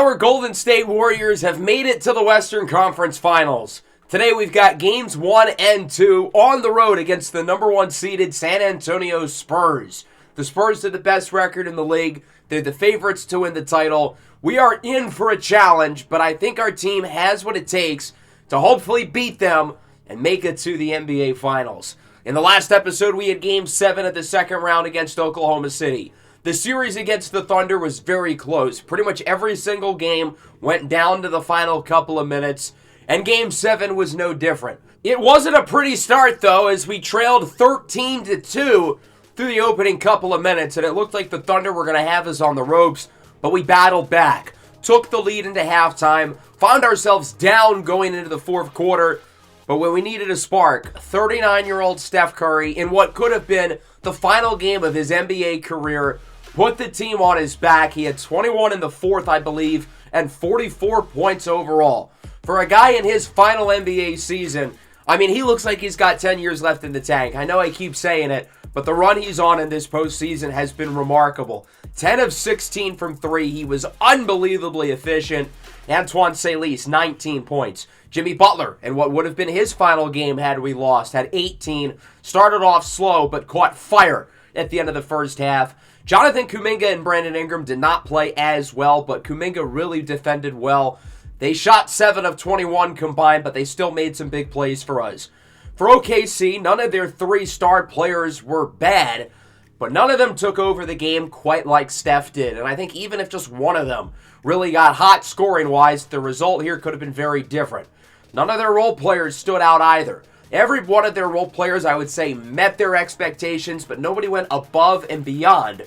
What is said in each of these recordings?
Our Golden State Warriors have made it to the Western Conference Finals. Today we've got games 1 and 2 on the road against the number 1 seeded San Antonio Spurs. The Spurs have the best record in the league. They're the favorites to win the title. We are in for a challenge, but I think our team has what it takes to hopefully beat them and make it to the NBA Finals. In the last episode, we had Game 7 of the second round against Oklahoma City. The series against the Thunder was very close. Pretty much every single game went down to the final couple of minutes, and Game 7 was no different. It wasn't a pretty start, though, as we trailed 13-2 through the opening couple of minutes, and it looked like the Thunder were going to have us on the ropes, but we battled back, took the lead into halftime, found ourselves down going into the fourth quarter, but when we needed a spark, 39-year-old Steph Curry, in what could have been the final game of his NBA career, put the team on his back. He had 21 in the fourth, I believe, and 44 points overall. For a guy in his final NBA season, I mean, he looks like he's got 10 years left in the tank. I know I keep saying it, but the run he's on in this postseason has been remarkable. 10 of 16 from 3. He was unbelievably efficient. Antoine Salice, 19 points. Jimmy Butler, in what would have been his final game had we lost, had 18. Started off slow, but caught fire at the end of the first half. Jonathan Kuminga and Brandon Ingram did not play as well, but Kuminga really defended well. They shot 7 of 21 combined, but they still made some big plays for us. For OKC, none of their 3 star players were bad, but none of them took over the game quite like Steph did. And I think even if just one of them really got hot scoring-wise, the result here could have been very different. None of their role players stood out either. Every one of their role players, I would say, met their expectations, but nobody went above and beyond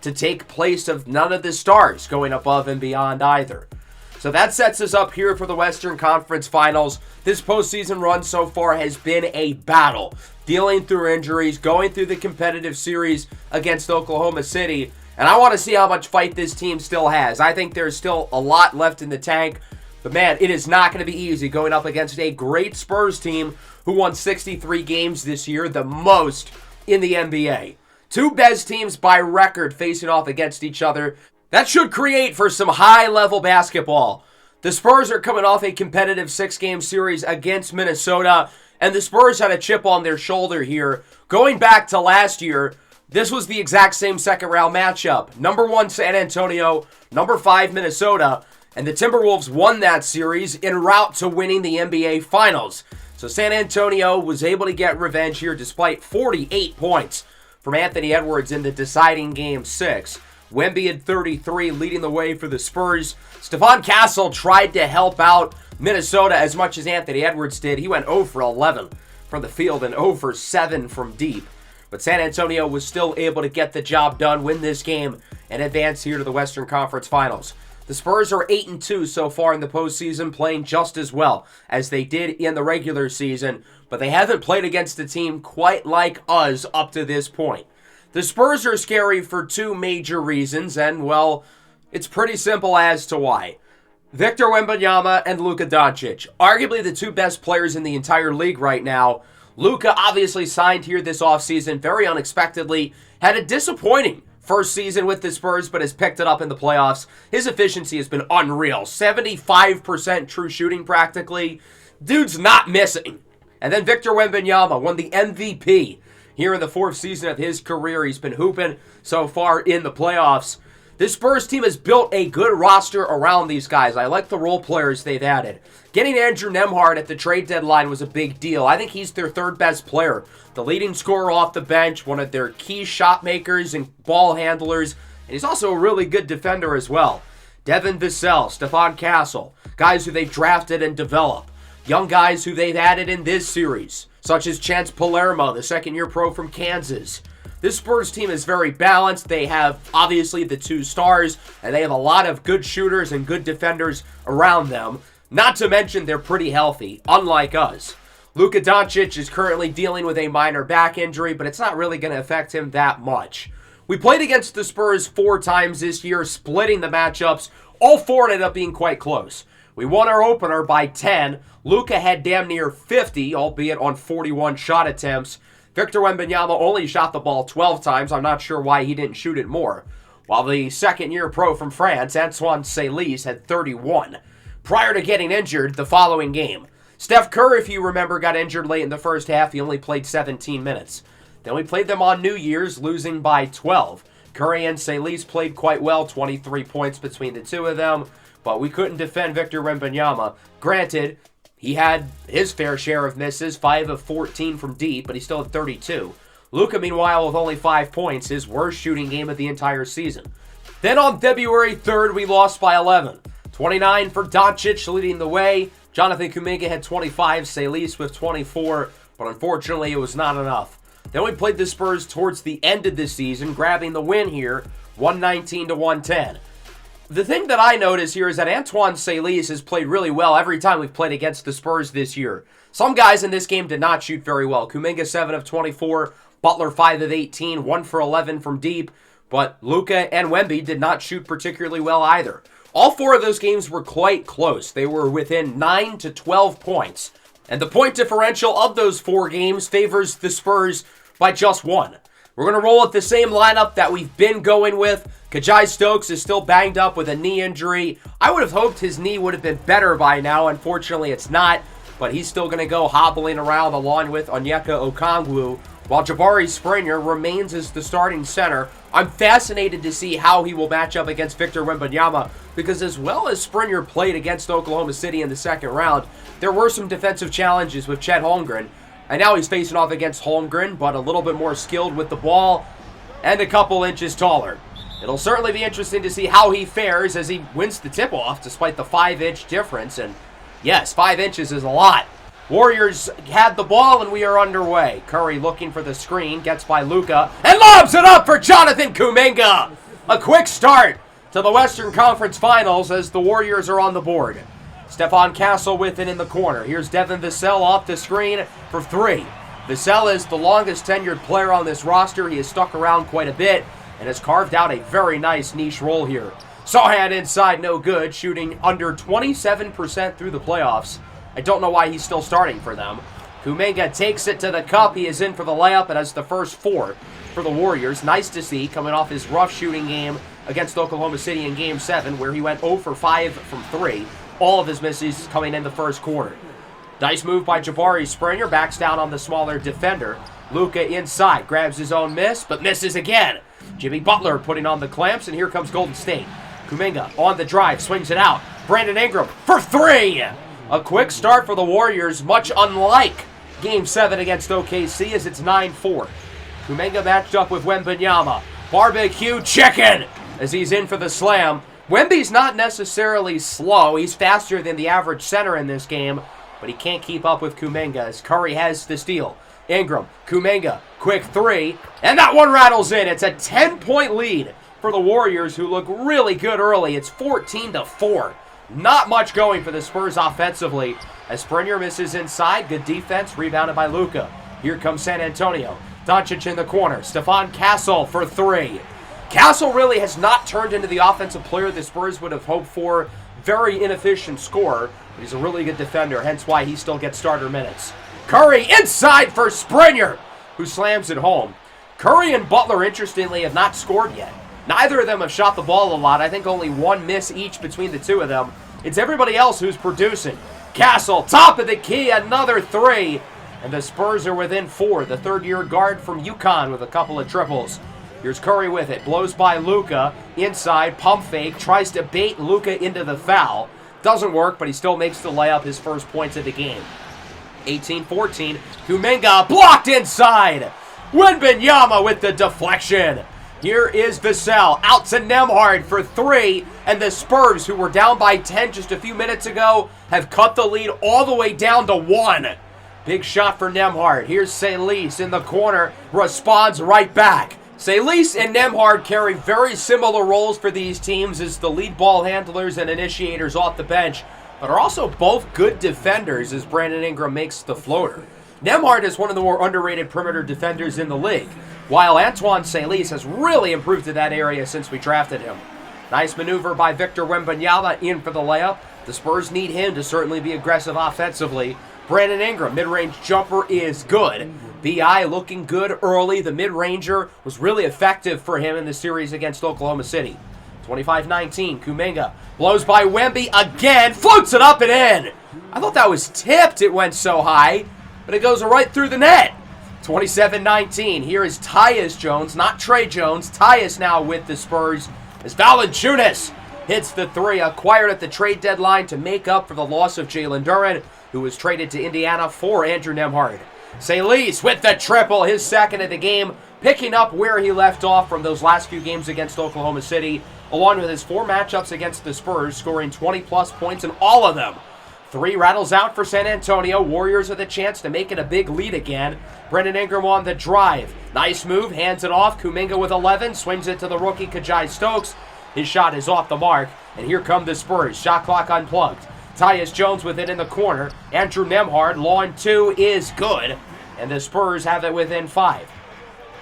to take place of none of the stars going above and beyond either. So that sets us up here for the Western Conference Finals. This postseason run so far has been a battle, dealing through injuries, going through the competitive series against Oklahoma City, and I want to see how much fight this team still has. I think there's still a lot left in the tank, but man, it is not going to be easy going up against a great Spurs team who won 63 games this year, the most in the NBA. 2 best teams by record facing off against each other. That should create for some high-level basketball. The Spurs are coming off a competitive 6-game series against Minnesota, and the Spurs had a chip on their shoulder here. Going back to last year, this was the exact same second-round matchup. Number 1 San Antonio, number 5 Minnesota, and the Timberwolves won that series en route to winning the NBA Finals. So San Antonio was able to get revenge here despite 48 points from Anthony Edwards in the deciding Game 6. Wemby had 33, leading the way for the Spurs. Stephon Castle tried to help out Minnesota as much as Anthony Edwards did. He went 0 for 11 from the field and 0 for 7 from deep. But San Antonio was still able to get the job done, win this game, and advance here to the Western Conference Finals. The Spurs are 8-2 so far in the postseason, playing just as well as they did in the regular season, but they haven't played against a team quite like us up to this point. The Spurs are scary for 2 major reasons, and, well, it's pretty simple as to why. Victor Wembanyama and Luka Doncic, arguably the 2 best players in the entire league right now. Luka obviously signed here this offseason very unexpectedly, had a disappointing first season with the Spurs, but has picked it up in the playoffs. His efficiency has been unreal. 75% true shooting practically. Dude's not missing. And then Victor Wembanyama won the MVP here in the 4th season of his career. He's been hooping so far in the playoffs. This Spurs team has built a good roster around these guys. I like the role players they've added. Getting Andrew Nembhard at the trade deadline was a big deal. I think he's their 3rd best player. The leading scorer off the bench, one of their key shot makers and ball handlers, and he's also a really good defender as well. Devin Vassell, Stephon Castle, guys who they've drafted and developed. Young guys who they've added in this series, such as Chance Palermo, the second-year pro from Kansas. This Spurs team is very balanced. They have, obviously, the 2 stars, and they have a lot of good shooters and good defenders around them. Not to mention, they're pretty healthy, unlike us. Luka Doncic is currently dealing with a minor back injury, but it's not really going to affect him that much. We played against the Spurs 4 times this year, splitting the matchups. All 4 ended up being quite close. We won our opener by 10. Luka had damn near 50, albeit on 41 shot attempts. Victor Wembanyama only shot the ball 12 times. I'm not sure why he didn't shoot it more. while the second-year pro from France, Antoine Salis, had 31, prior to getting injured the following game. Steph Curry, if you remember, got injured late in the first half. He only played 17 minutes. Then we played them on New Year's, losing by 12. Curry and Salis played quite well, 23 points between the two of them, but we couldn't defend Victor Wembanyama. Granted, he had his fair share of misses, 5 of 14 from deep, but he still had 32. Luka, meanwhile, with only 5 points, his worst shooting game of the entire season. Then on February 3rd, we lost by 11. 29 for Doncic, leading the way. Jonathan Kuminga had 25, Salis with 24, but unfortunately it was not enough. Then we played the Spurs towards the end of the season, grabbing the win here, 119-110. The thing that I notice here is that Antoine Salis has played really well every time we've played against the Spurs this year. Some guys in this game did not shoot very well. Kuminga 7 of 24, Butler 5 of 18, 1 for 11 from deep, but Luka and Wemby did not shoot particularly well either. All 4 of those games were quite close. They were within 9 to 12 points. And the point differential of those 4 games favors the Spurs by just 1. We're going to roll with the same lineup that we've been going with. Kajai Stokes is still banged up with a knee injury. I would have hoped his knee would have been better by now. Unfortunately, it's not. But he's still going to go hobbling around along with Onyeka Okongwu, while Jabari Springer remains as the starting center. I'm fascinated to see how he will match up against Victor Wembanyama, because as well as Springer played against Oklahoma City in the second round, there were some defensive challenges with Chet Holmgren. And now he's facing off against Holmgren, but a little bit more skilled with the ball and a couple inches taller. It'll certainly be interesting to see how he fares as he wins the tip-off despite the 5-inch difference. And yes, 5 inches is a lot. Warriors had the ball and we are underway. Curry looking for the screen, gets by Luka, and lobs it up for Jonathan Kuminga. A quick start to the Western Conference Finals as the Warriors are on the board. Stephon Castle with it in the corner. Here's Devin Vassell off the screen for 3. Vassell is the longest tenured player on this roster. He has stuck around quite a bit and has carved out a very nice niche role here. Sochan inside, no good, shooting under 27% through the playoffs. I don't know why he's still starting for them. Kuminga takes it to the cup. He is in for the layup and has the first 4 for the Warriors. Nice to see, coming off his rough shooting game against Oklahoma City in Game 7, where he went 0 for 5 from 3. All of his misses coming in the first quarter. Nice move by Jabari Springer, backs down on the smaller defender. Luka inside, grabs his own miss, but misses again. Jimmy Butler putting on the clamps, and here comes Golden State. Kuminga on the drive, swings it out. Brandon Ingram for 3! A quick start for the Warriors, much unlike Game 7 against OKC, as it's 9-4. Kuminga matched up with Wembanyama. Barbecue chicken as he's in for the slam. Wemby's not necessarily slow. He's faster than the average center in this game, but he can't keep up with Kuminga as Curry has the steal. Ingram, Kuminga, quick 3, and that one rattles in. It's a 10-point lead for the Warriors, who look really good early. It's 14-4. Not much going for the Spurs offensively as Springer misses inside. Good defense, rebounded by Luka. Here comes San Antonio. Doncic in the corner. Stephon Castle for 3. Castle really has not turned into the offensive player the Spurs would have hoped for. Very inefficient scorer, but he's a really good defender, hence why he still gets starter minutes. Curry inside for Springer, who slams it home. Curry and Butler, interestingly, have not scored yet. Neither of them have shot the ball a lot. I think only 1 miss each between the two of them. It's everybody else who's producing. Castle, top of the key, another 3. And the Spurs are within 4. The third-year guard from UConn with a couple of triples. Here's Curry with it. Blows by Luka. Inside, pump fake. Tries to bait Luka into the foul. Doesn't work, but he still makes the layup, his first points of the game. 18-14. Kuminga blocked inside. Wembanyama with the deflection. Here is Vassell out to Nembhard for 3. And the Spurs, who were down by 10 just a few minutes ago, have cut the lead all the way down to 1. Big shot for Nembhard. Here's Salis in the corner. Responds right back. Salis and Nembhard carry very similar roles for these teams as the lead ball handlers and initiators off the bench, but are also both good defenders as Brandon Ingram makes the floater. Nembhard is one of the more underrated perimeter defenders in the league, while Antoine Salis has really improved to that area since we drafted him. Nice maneuver by Victor Wembanyama in for the layup. The Spurs need him to certainly be aggressive offensively. Brandon Ingram, mid-range jumper is good. B.I. looking good early. The mid-ranger was really effective for him in the series against Oklahoma City. 25-19, Kuminga blows by Wemby again, floats it up and in. I thought that was tipped, it went so high, but it goes right through the net. 27-19, here is Tyus Jones, not Trey Jones. Tyus now with the Spurs as Valanciunas hits the three, acquired at the trade deadline to make up for the loss of Jalen Duren, who was traded to Indiana for Andrew Nembhard. Salis with the triple, his second of the game, picking up where he left off from those last few games against Oklahoma City, along with his 4 matchups against the Spurs, scoring 20-plus points in all of them. 3 rattles out for San Antonio. Warriors with a chance to make it a big lead again. Brandon Ingram on the drive. Nice move, hands it off. Kuminga with 11, swings it to the rookie Kajai Stokes. His shot is off the mark, and here come the Spurs. Shot clock unplugged. Tyus Jones with it in the corner. Andrew Nembhard, long 2 is good, and the Spurs have it within 5.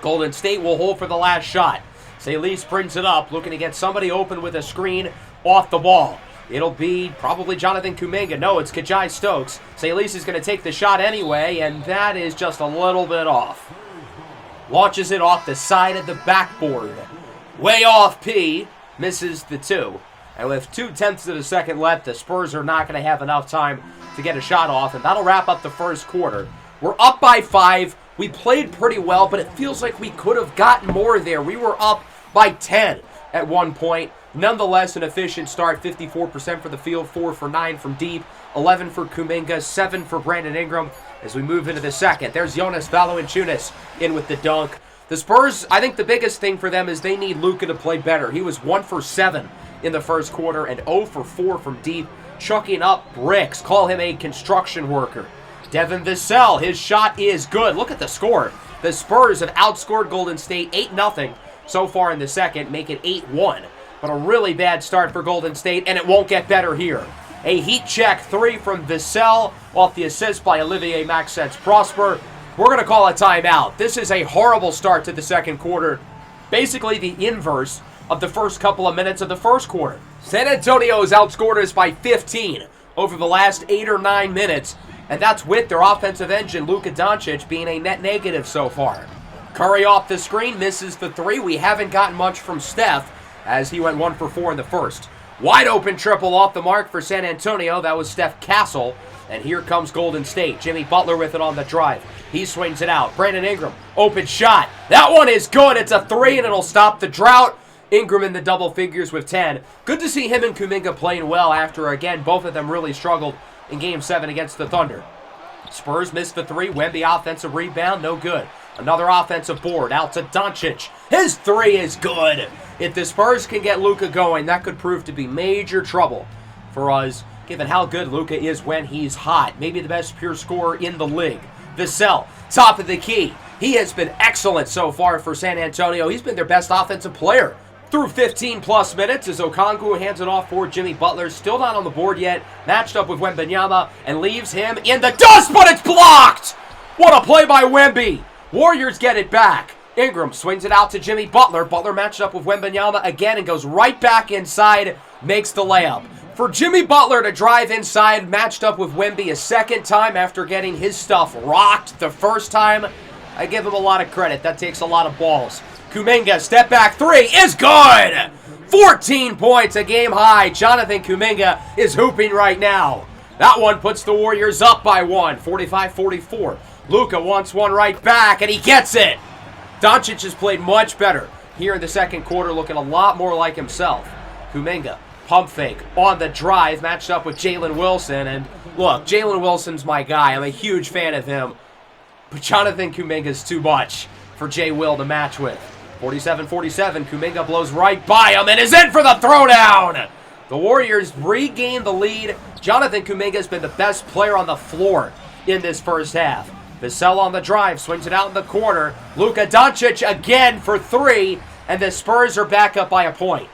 Golden State will hold for the last shot. Salis brings it up, looking to get somebody open with a screen off the ball. It'll be probably Jonathan Kuminga. No, it's Kajai Stokes. Salis is going to take the shot anyway, and that is just a little bit off. Launches it off the side of the backboard. Way off P. Misses the 2. And with 0.2 of a second left, the Spurs are not going to have enough time to get a shot off, and that'll wrap up the first quarter. We're up by 5. We played pretty well, but it feels like we could have gotten more there. We were up by 10 at one point. Nonetheless, an efficient start, 54% for the field, 4 for 9 from deep, 11 for Kuminga, 7 for Brandon Ingram as we move into the second. There's Jonas Valanciunas in with the dunk. The Spurs, I think the biggest thing for them is they need Luka to play better. He was 1 for 7 in the first quarter and 0 for 4 from deep, chucking up bricks. Call him a construction worker. Devin Vassell, his shot is good. Look at the score. The Spurs have outscored Golden State 8-0 so far in the second, make it 8-1. But a really bad start for Golden State, and it won't get better here. A heat check 3 from Vassell off the assist by Olivier Maxence-Prosper. We're going to call a timeout. This is a horrible start to the second quarter. Basically the inverse of the first couple of minutes of the first quarter. San Antonio has outscored us by 15 over the last 8 or 9 minutes, and that's with their offensive engine, Luka Doncic, being a net negative so far. Curry off the screen, misses the 3. We haven't gotten much from Steph, as he went 1 for 4 in the first. Wide open triple off the mark for San Antonio. That was Steph Castle. And here comes Golden State. Jimmy Butler with it on the drive. He swings it out. Brandon Ingram, open shot. That one is good. It's a 3, and it'll stop the drought. Ingram in the double figures with 10. Good to see him and Kuminga playing well after, again, both of them really struggled in Game 7 against the Thunder. Spurs missed the 3. Wemby offensive rebound, no good. Another offensive board out to Doncic. His 3 is good. If the Spurs can get Luka going, that could prove to be major trouble for us, given how good Luka is when he's hot. Maybe the best pure scorer in the league. Vassell, top of the key. He has been excellent so far for San Antonio. He's been their best offensive player through 15-plus minutes as Okongwu hands it off for Jimmy Butler. Still not on the board yet. Matched up with Wembanyama and leaves him in the dust, but it's blocked! What a play by Wemby! Warriors get it back. Ingram swings it out to Jimmy Butler. Butler matched up with Wembanyama again and goes right back inside, makes the layup. For Jimmy Butler to drive inside, matched up with Wemby a second time after getting his stuff rocked the first time, I give him a lot of credit. That takes a lot of balls. Kuminga, step back 3 is good! 14 points, a game high. Jonathan Kuminga is hooping right now. That one puts the Warriors up by 1, 45-44. Luka wants one right back, and he gets it. Doncic has played much better here in the second quarter, looking a lot more like himself. Kuminga, pump fake on the drive, matched up with Jalen Wilson. And look, Jalen Wilson's my guy. I'm a huge fan of him. But Jonathan Kuminga's too much for Jay Will to match with. 47-47, Kuminga blows right by him and is in for the throwdown. The Warriors regain the lead. Jonathan Kuminga has been the best player on the floor in this first half. Vassell on the drive, swings it out in the corner. Luka Doncic again for 3, and the Spurs are back up by a point.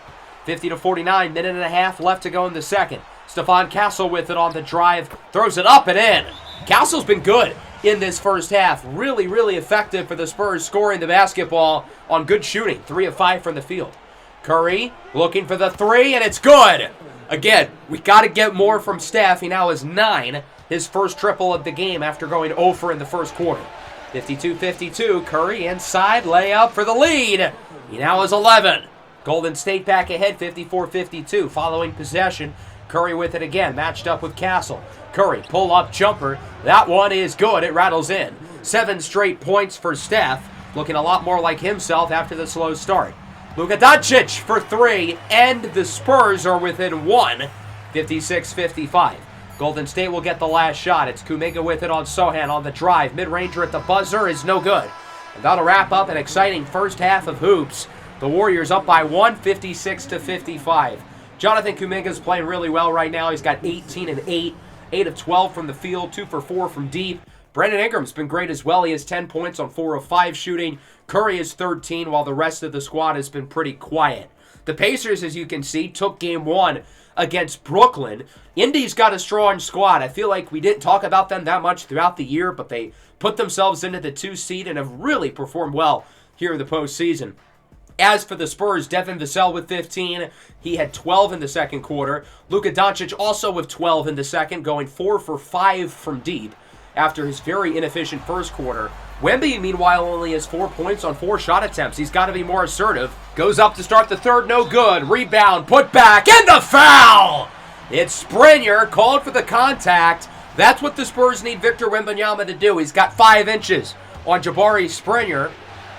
50-49, minute and a half left to go in the second. Stephon Castle with it on the drive, throws it up and in. Castle's been good in this first half. Really, really effective for the Spurs, scoring the basketball on good shooting. 3 of 5 from the field. Curry looking for the 3, and it's good. Again, we got to get more from Steph. He now has 9. His first triple of the game after going 0 for in the first quarter. 52-52, Curry inside, layup for the lead. He now has 11. Golden State back ahead, 54-52. Following possession, Curry with it again, matched up with Castle. Curry, pull-up jumper. That one is good. It rattles in. 7 straight points for Steph, looking a lot more like himself after the slow start. Luka Doncic for 3, and the Spurs are within 1, 56-55. Golden State will get the last shot. It's Kuminga with it on Sohan on the drive. Mid-ranger at the buzzer is no good. And that'll wrap up an exciting first half of hoops. The Warriors up by 1, 56-55. Jonathan Kuminga's playing really well right now. He's got 18 and 8, 8 of 12 from the field, 2 for 4 from deep. Brandon Ingram's been great as well. He has 10 points on 4 of 5 shooting. Curry is 13, while the rest of the squad has been pretty quiet. The Pacers, as you can see, took game 1 against Brooklyn. Indy's got a strong squad. I feel like we didn't talk about them that much throughout the year, but they put themselves into the 2 seed and have really performed well here in the postseason. As for the Spurs, Devin Vassell with 15. He had 12 in the second quarter. Luka Doncic also with 12 in the second, going 4 for 5 from deep after his very inefficient first quarter. Wemby, meanwhile, only has 4 points on 4 shot attempts. He's got to be more assertive. Goes up to start the third, no good. Rebound, put back, and the foul! It's Springer, called for the contact. That's what the Spurs need Victor Wembanyama to do. He's got 5 inches on Jabari Springer.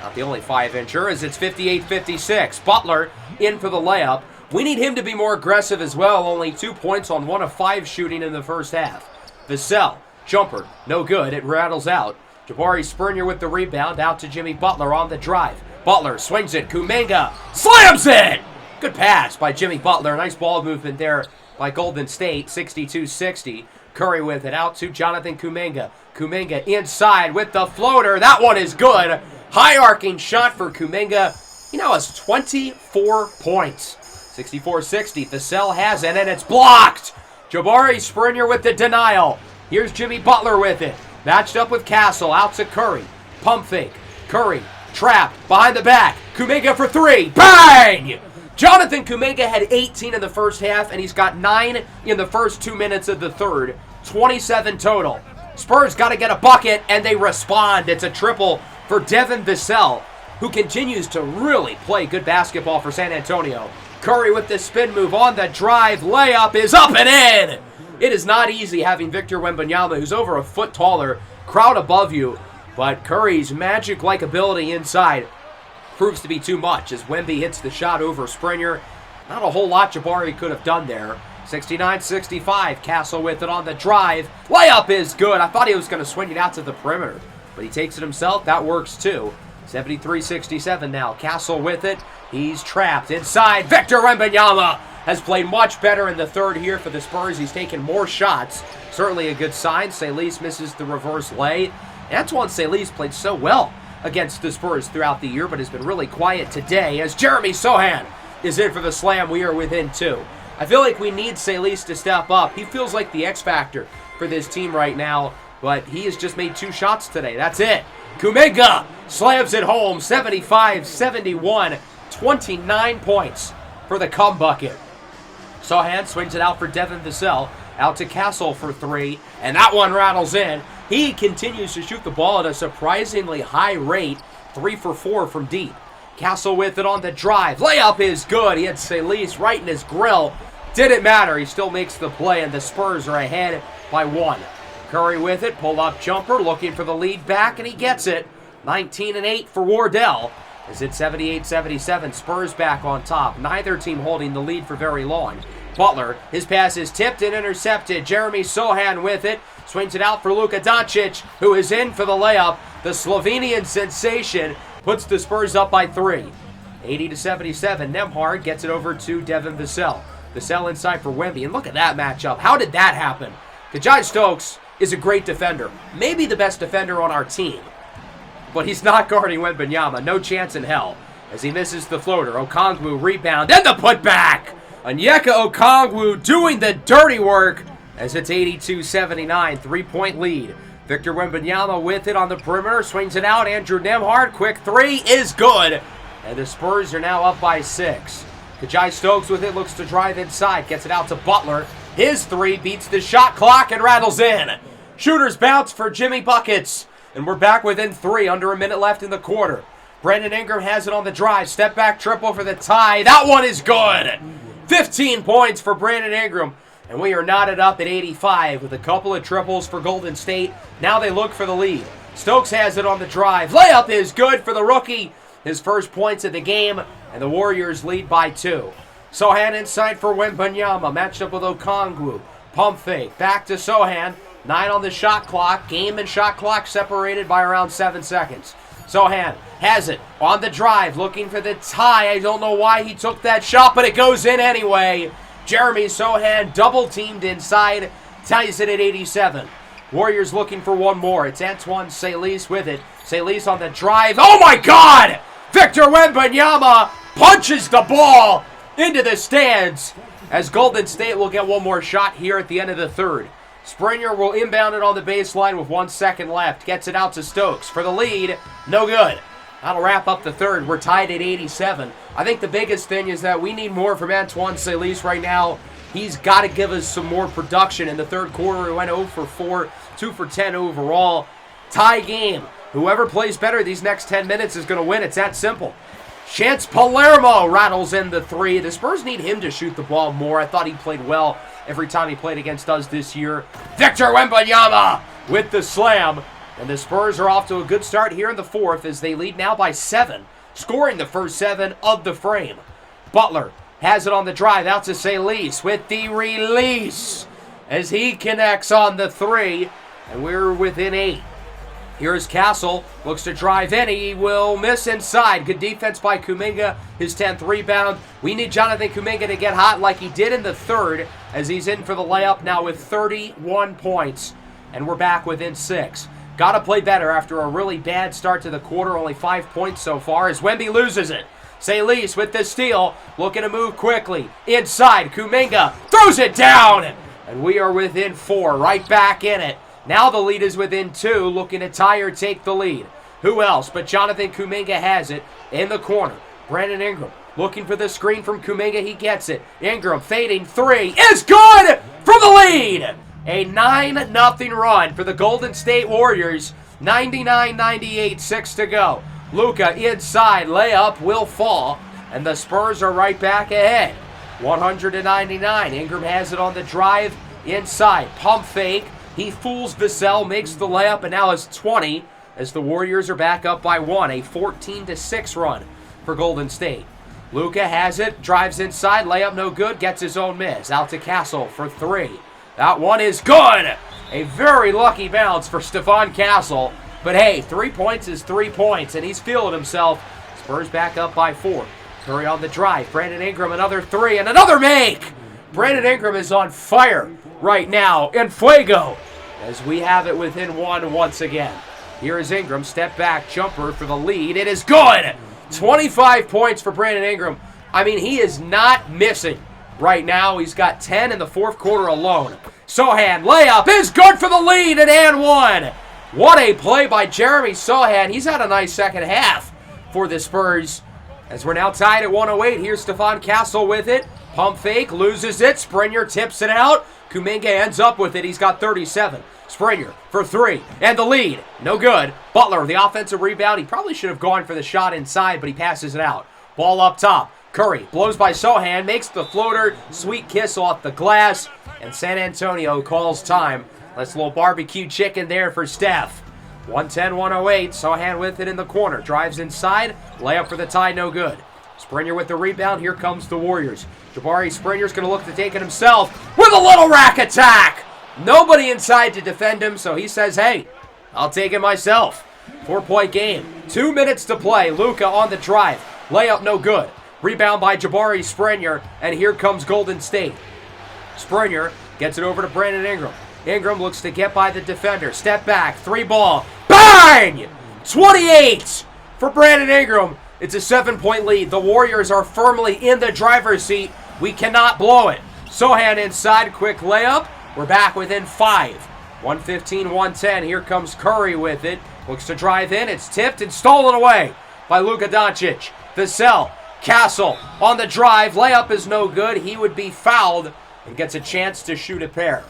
Not the only 5-incher, as it's 58-56. Butler in for the layup. We need him to be more aggressive as well. Only 2 points on 1 of 5 shooting in the first half. Vassell, jumper, no good. It rattles out. Jabari Springer with the rebound, out to Jimmy Butler on the drive. Butler swings it. Kuminga slams it! Good pass by Jimmy Butler. Nice ball movement there by Golden State. 62-60. Curry with it, out to Jonathan Kuminga. Kuminga inside with the floater. That one is good. High arcing shot for Kuminga. He now has 24 points. 64-60. Vassell has it, and it's blocked. Jabari Springer with the denial. Here's Jimmy Butler with it. Matched up with Castle. Out to Curry. Pump fake. Curry trapped behind the back. Kuminga for 3. Bang! Jonathan Kuminga had 18 in the first half, and he's got 9 in the first 2 minutes of the third. 27 total. Spurs got to get a bucket, and they respond. It's a triple for Devin Vassell, who continues to really play good basketball for San Antonio. Curry with the spin move on the drive. Layup is up and in. It is not easy having Victor Wembanyama, who's over a foot taller, crowd above you, but Curry's magic-like ability inside proves to be too much as Wemby hits the shot over Springer. Not a whole lot Jabari could have done there. 69-65, Castle with it on the drive. Layup is good. I thought he was going to swing it out to the perimeter, but he takes it himself. That works too. 73-67 now. Castle with it. He's trapped inside. Victor Wembanyama has played much better in the third here for the Spurs. He's taken more shots. Certainly a good sign. Salis misses the reverse lay. Antoine Salis played so well against the Spurs throughout the year, but has been really quiet today as Jeremy Sohan is in for the slam. We are within 2. I feel like we need Salis to step up. He feels like the X factor for this team right now, but he has just made 2 shots today. That's it. Kuminga slams it home. 75-71. 29 points for the come bucket. Sohan swings it out for Devin Vassell. Out to Castle for 3, and that one rattles in. He continues to shoot the ball at a surprisingly high rate. 3 for 4 from deep. Castle with it on the drive. Layup is good. He had Salis right in his grill. Didn't matter. He still makes the play, and the Spurs are ahead by 1. Curry with it. Pull-up jumper. Looking for the lead back, and he gets it. 19 and 8 for Wardell. Is it 78-77? Spurs back on top. Neither team holding the lead for very long. Butler, his pass is tipped and intercepted. Jeremy Sohan with it. Swings it out for Luka Doncic, who is in for the layup. The Slovenian sensation puts the Spurs up by 3. 80-77. Nembhard gets it over to Devin Vassell. Vassell inside for Wemby. And look at that matchup. How did that happen? Kajai Stokes is a great defender. Maybe the best defender on our team. But he's not guarding Wembanyama. No chance in hell. As he misses the floater. Okongwu rebound. And the putback! Onyeka Okongwu doing the dirty work as it's 82-79. 3-point lead. Victor Wembanyama with it on the perimeter. Swings it out. Andrew Nembhard. Quick 3 is good. And the Spurs are now up by 6. Kajai Stokes with it. Looks to drive inside. Gets it out to Butler. His 3 beats the shot clock and rattles in. Shooter's bounce for Jimmy Buckets. And we're back within 3, under a minute left in the quarter. Brandon Ingram has it on the drive. Step back triple for the tie. That one is good. 15 points for Brandon Ingram. And we are knotted up at 85 with a couple of triples for Golden State. Now they look for the lead. Stokes has it on the drive. Layup is good for the rookie. His first points of the game. And the Warriors lead by 2. Sohan inside for Wembanyama. Matched up with Okongwu. Pump fake. Back to Sohan. 9 on the shot clock. Game and shot clock separated by around 7 seconds. Sohan has it on the drive, looking for the tie. I don't know why he took that shot, but it goes in anyway. Jeremy Sohan double-teamed inside, ties it at 87. Warriors looking for one more. It's Antoine Salis with it. Salis on the drive. Oh my God! Victor Wembanyama punches the ball into the stands as Golden State will get one more shot here at the end of the third. Springer will inbound it on the baseline with 1 second left. Gets it out to Stokes for the lead. No good. That'll wrap up the third. We're tied at 87. I think the biggest thing is that we need more from Antoine Salis right now. He's got to give us some more production. In the third quarter, he went 0 for 4, 2 for 10 overall. Tie game. Whoever plays better these next 10 minutes is going to win. It's that simple. Chance Palermo rattles in the 3. The Spurs need him to shoot the ball more. I thought he played well every time he played against us this year. Victor Wembanyama with the slam. And the Spurs are off to a good start here in the fourth as they lead now by 7, scoring the first 7 of the frame. Butler has it on the drive out to Salis with the release as he connects on the 3. And we're within 8. Here's Castle, looks to drive in. He will miss inside. Good defense by Kuminga, his 10th rebound. We need Jonathan Kuminga to get hot like he did in the third as he's in for the layup now with 31 points. And we're back within 6. Got to play better after a really bad start to the quarter. Only 5 points so far as Wemby loses it. Salis with the steal, looking to move quickly. Inside, Kuminga throws it down. And we are within 4, right back in it. Now the lead is within 2, looking to tie or take the lead. Who else but Jonathan Kuminga has it in the corner. Brandon Ingram looking for the screen from Kuminga. He gets it. Ingram fading 3 is good for the lead. A 9-0 run for the Golden State Warriors. 99-98, 6 to go. Luka inside, layup will fall, and the Spurs are right back ahead. 100-99. Ingram has it on the drive inside. Pump fake. He fools Vassell, makes the layup, and now it's 20 as the Warriors are back up by 1. A 14-6 run for Golden State. Luka has it, drives inside, layup no good, gets his own miss. Out to Castle for 3. That one is good. A very lucky bounce for Stephon Castle. But hey, 3 points is 3 points, and he's feeling himself. Spurs back up by 4. Curry on the drive. Brandon Ingram, another 3, and another make. Brandon Ingram is on fire right now. And Fuego, as we have it within 1 once again. Here is Ingram, step back, jumper for the lead. It is good. 25 points for Brandon Ingram. I mean, he is not missing right now. He's got 10 in the fourth quarter alone. Sohan, layup is good for the lead, and 1. What a play by Jeremy Sohan. He's had a nice second half for the Spurs. As we're now tied at 108, here's Stephon Castle with it. Pump fake, loses it. Springer tips it out. Kuminga ends up with it. He's got 37. Springer for 3, and the lead. No good. Butler, the offensive rebound. He probably should have gone for the shot inside, but he passes it out. Ball up top. Curry blows by Sohan, makes the floater. Sweet kiss off the glass, and San Antonio calls time. That's a little barbecue chicken there for Steph. 110-108. Sohan with it in the corner. Drives inside. Layup for the tie, no good. Springer with the rebound. Here comes the Warriors. Jabari Springer's going to look to take it himself with a little rack attack. Nobody inside to defend him, so he says, hey, I'll take it myself. 4-point game. 2 minutes to play. Luka on the drive. Layup no good. Rebound by Jabari Springer, and here comes Golden State. Springer gets it over to Brandon Ingram. Ingram looks to get by the defender. Step back, 3 ball. Bang! 28 for Brandon Ingram. It's a 7-point lead. The Warriors are firmly in the driver's seat. We cannot blow it. Sohan inside, quick layup. We're back within 5. 115-110. Here comes Curry with it. Looks to drive in. It's tipped and stolen away by Luka Doncic. Vassell, Castle on the drive. Layup is no good. He would be fouled and gets a chance to shoot a pair.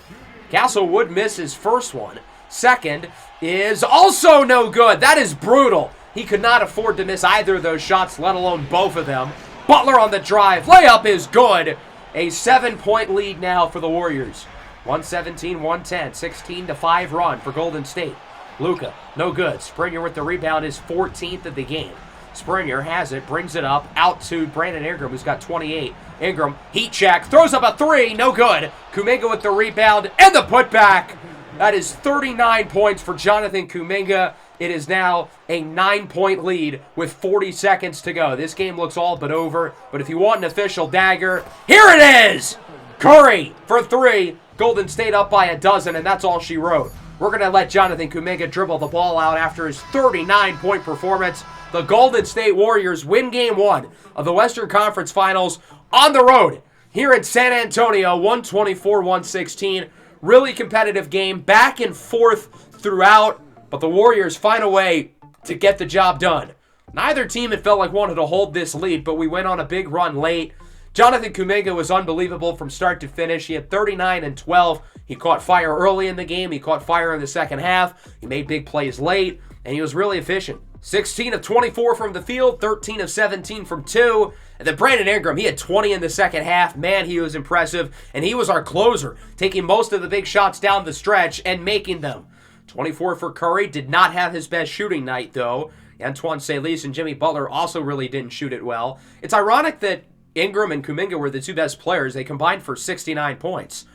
Castle would miss his first one, Second is also no good. That is brutal. He could not afford to miss either of those shots, let alone both of them. Butler on the drive. Layup is good. A 7-point lead now for the Warriors. 117-110. 16-5 run for Golden State. Luka, no good. Springer with the rebound, is 14th of the game. Springer has it, brings it up, out to Brandon Ingram, who's got 28. Ingram, heat check, throws up a three, no good. Kuminga with the rebound and the putback. That is 39 points for Jonathan Kuminga. It is now a 9-point lead with 40 seconds to go. This game looks all but over, but if you want an official dagger, here it is! Curry for three. Golden State up by a dozen, and that's all she wrote. We're going to let Jonathan Kuminga dribble the ball out after his 39-point performance. The Golden State Warriors win Game 1 of the Western Conference Finals on the road here in San Antonio, 124-116. Really competitive game, back and forth throughout, but the Warriors find a way to get the job done. Neither team, it felt like, wanted to hold this lead, but we went on a big run late. Jonathan Kuminga was unbelievable from start to finish. He had 39 and 12. He caught fire early in the game. He caught fire in the second half. He made big plays late, and he was really efficient. 16 of 24 from the field, 13 of 17 from two. And then Brandon Ingram, he had 20 in the second half. Man, he was impressive, and he was our closer, taking most of the big shots down the stretch and making them. 24 for Curry, did not have his best shooting night, though. Antoine Salis and Jimmy Butler also really didn't shoot it well. It's ironic that Ingram and Kuminga were the two best players. They combined for 69 points.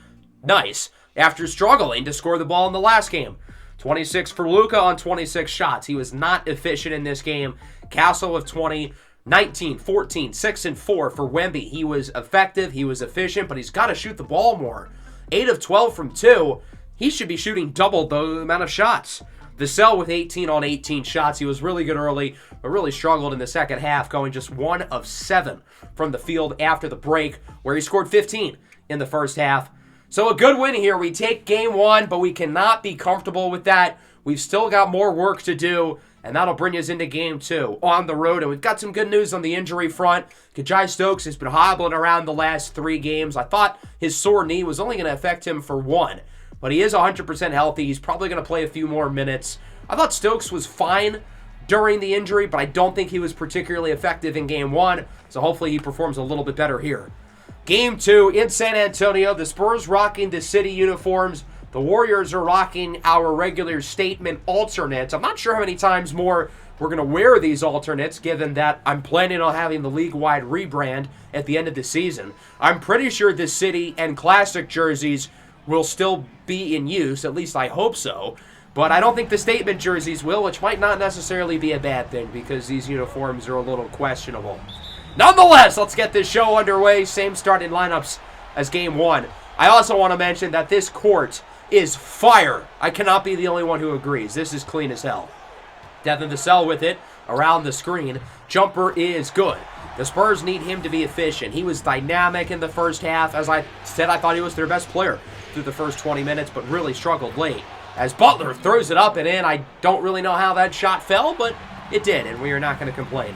Nice, after struggling to score the ball in the last game. 26 for Luka on 26 shots. He was not efficient in this game. Castle with 20, 19, 14, 6, and 4 for Wemby. He was effective, he was efficient, but he's got to shoot the ball more. 8 of 12 from 2. He should be shooting double the amount of shots. Vassell with 18 on 18 shots. He was really good early, but really struggled in the second half, going just 1 of 7 from the field after the break, where he scored 15 in the first half. So a good win here. We take Game 1, but we cannot be comfortable with that. We've still got more work to do, and that'll bring us into Game 2 on the road. And we've got some good news on the injury front. Kajai Stokes has been hobbling around the last 3 games. I thought his sore knee was only going to affect him for 1. But he is 100% healthy. He's probably going to play a few more minutes. I thought Stokes was fine during the injury, but I don't think he was particularly effective in Game 1. So hopefully he performs a little bit better here. Game 2 in San Antonio. The Spurs rocking the city uniforms. The Warriors are rocking our regular statement alternates. I'm not sure how many times more we're going to wear these alternates, given that I'm planning on having the league-wide rebrand at the end of the season. I'm pretty sure the city and classic jerseys will still be in use, at least I hope so. But I don't think the statement jerseys will, which might not necessarily be a bad thing because these uniforms are a little questionable. Nonetheless, let's get this show underway. Same starting lineups as Game 1. I also want to mention that this court is fire. I cannot be the only one who agrees. This is clean as hell. Devin Vassell with it around the screen. Jumper is good. The Spurs need him to be efficient. He was dynamic in the first half. As I said, I thought he was their best player through the first 20 minutes, but really struggled late. As Butler throws it up and in, I don't really know how that shot fell, but it did, and we are not going to complain.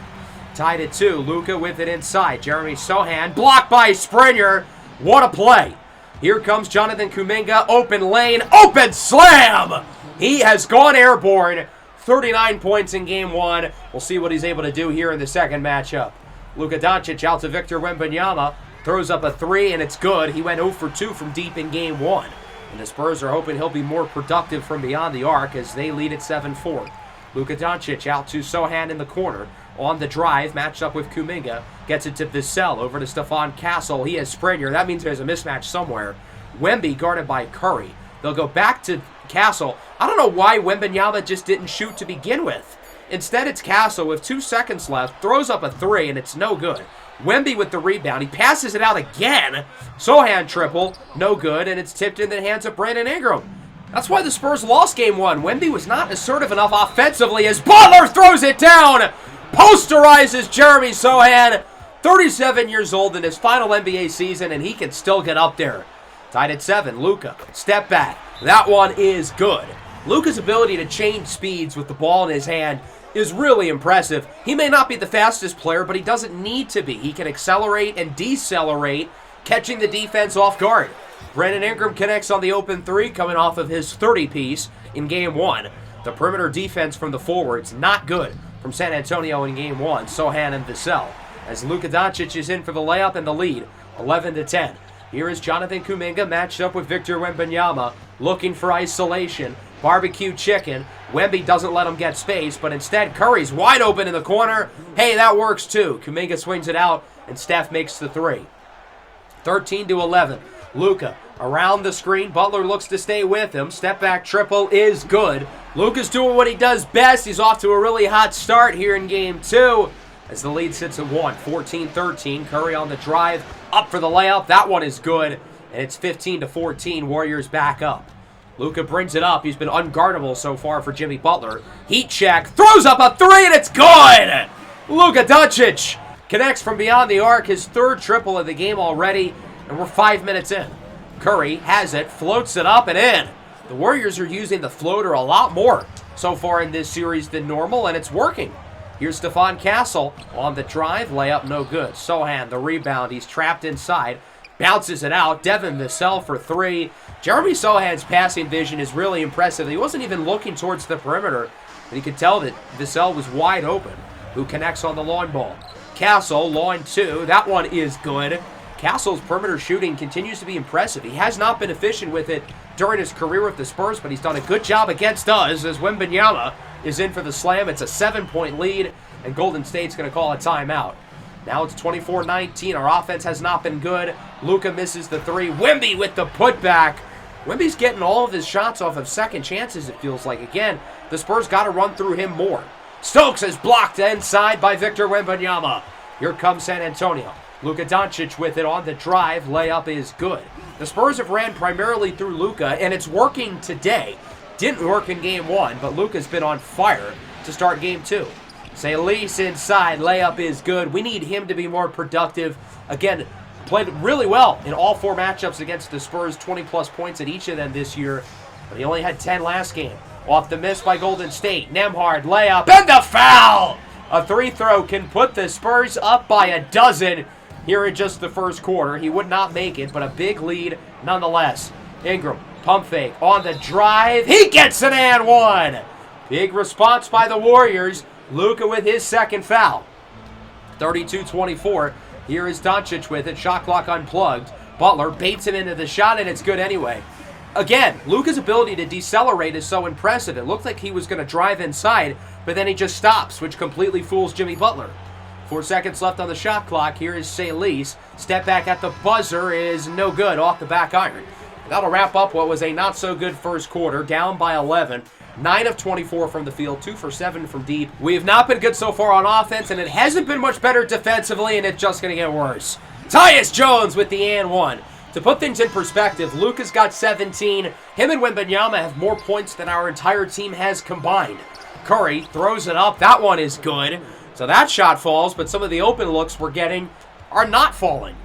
Tied at 2, Luka with it inside. Jeremy Sohan, blocked by Springer. What a play. Here comes Jonathan Kuminga, open lane, open slam! He has gone airborne. 39 points in Game 1. We'll see what he's able to do here in the second matchup. Luka Doncic out to Victor Wembanyama. Throws up a 3, and it's good. He went 0 for 2 from deep in Game 1. And the Spurs are hoping he'll be more productive from beyond the arc as they lead at 7-4. Luka Doncic out to Sohan in the corner. On the drive, matched up with Kuminga. Gets it to Vassell, over to Stephon Castle. He has Springer. That means there's a mismatch somewhere. Wemby guarded by Curry. They'll go back to Castle. I don't know why Wembanyama just didn't shoot to begin with. Instead, it's Castle with 2 seconds left. Throws up a 3, and it's no good. Wemby with the rebound. He passes it out again. Sohan triple. No good, and it's tipped in the hands of Brandon Ingram. That's why the Spurs lost Game 1. Wemby was not assertive enough offensively as Butler throws it down. Posterizes Jeremy Sohan. 37 years old in his final NBA season, and he can still get up there. Tied at 7, Luka. Step back. That one is good. Luka's ability to change speeds with the ball in his hand is really impressive. He may not be the fastest player, but he doesn't need to be. He can accelerate and decelerate, catching the defense off guard. Brandon Ingram connects on the open three, coming off of his 30-piece in Game 1. The perimeter defense from the forwards, not good from San Antonio in Game 1. Sochan and Vassell. As Luka Doncic is in for the layup and the lead, 11-10. Here is Jonathan Kuminga matched up with Victor Wembanyama, looking for isolation. Barbecue chicken. Wemby doesn't let him get space, but instead Curry's wide open in the corner. Hey, that works too. Kuminga swings it out, and Steph makes the three. 13-11. Luka around the screen. Butler looks to stay with him. Step back triple is good. Luka's doing what he does best. He's off to a really hot start here in Game 2 as the lead sits at 1. 14-13. Curry on the drive. Up for the layup. That one is good. And it's 15-14. Warriors back up. Luka brings it up. He's been unguardable so far for Jimmy Butler. Heat check. Throws up a three, and it's good! Luka Doncic connects from beyond the arc. His third triple of the game already. And we're 5 minutes in. Curry has it. Floats it up and in. The Warriors are using the floater a lot more so far in this series than normal, and it's working. Here's Stephon Castle on the drive. Layup no good. Sochan, the rebound. He's trapped inside. Bounces it out. Devin Vassell for three. Jeremy Sochan's passing vision is really impressive. He wasn't even looking towards the perimeter, but he could tell that Vassell was wide open, who connects on the long ball. Castle, line two. That one is good. Castle's perimeter shooting continues to be impressive. He has not been efficient with it during his career with the Spurs, but he's done a good job against us as Wembanyama is in for the slam. It's a 7-point lead, and Golden State's going to call a timeout. Now it's 24-19. Our offense has not been good. Luka misses the three. Wemby with the putback. Wemby's getting all of his shots off of second chances, it feels like. Again, the Spurs got to run through him more. Stokes is blocked inside by Victor Wembanyama. Here comes San Antonio. Luka Doncic with it on the drive. Layup is good. The Spurs have ran primarily through Luka, and it's working today. Didn't work in Game 1, but Luka's been on fire to start Game 2. Salis inside. Layup is good. We need him to be more productive. Again, played really well in all 4 matchups against the Spurs. 20-plus points at each of them this year, but he only had 10 last game. Off the miss by Golden State. Nembhard, layup, and the foul! A three throw can put the Spurs up by a dozen here in just the first quarter. He would not make it, but a big lead nonetheless. Ingram, pump fake on the drive. He gets an and one. Big response by the Warriors. Luka with his second foul. 32-24. Here is Doncic with it. Shot clock unplugged. Butler baits him into the shot, and it's good anyway. Again, Luka's ability to decelerate is so impressive. It looked like he was going to drive inside, but then he just stops, which completely fools Jimmy Butler. 4 seconds left on the shot clock. Here is Salis. Step back at the buzzer is no good off the back iron. That'll wrap up what was a not-so-good first quarter, down by 11. 9 of 24 from the field, 2 for 7 from deep. We have not been good so far on offense, and it hasn't been much better defensively, and it's just going to get worse. Tyus Jones with the and one. To put things in perspective, Luka's got 17. Him and Wembanyama have more points than our entire team has combined. Curry throws it up. That one is good. So that shot falls, but some of the open looks we're getting are not falling.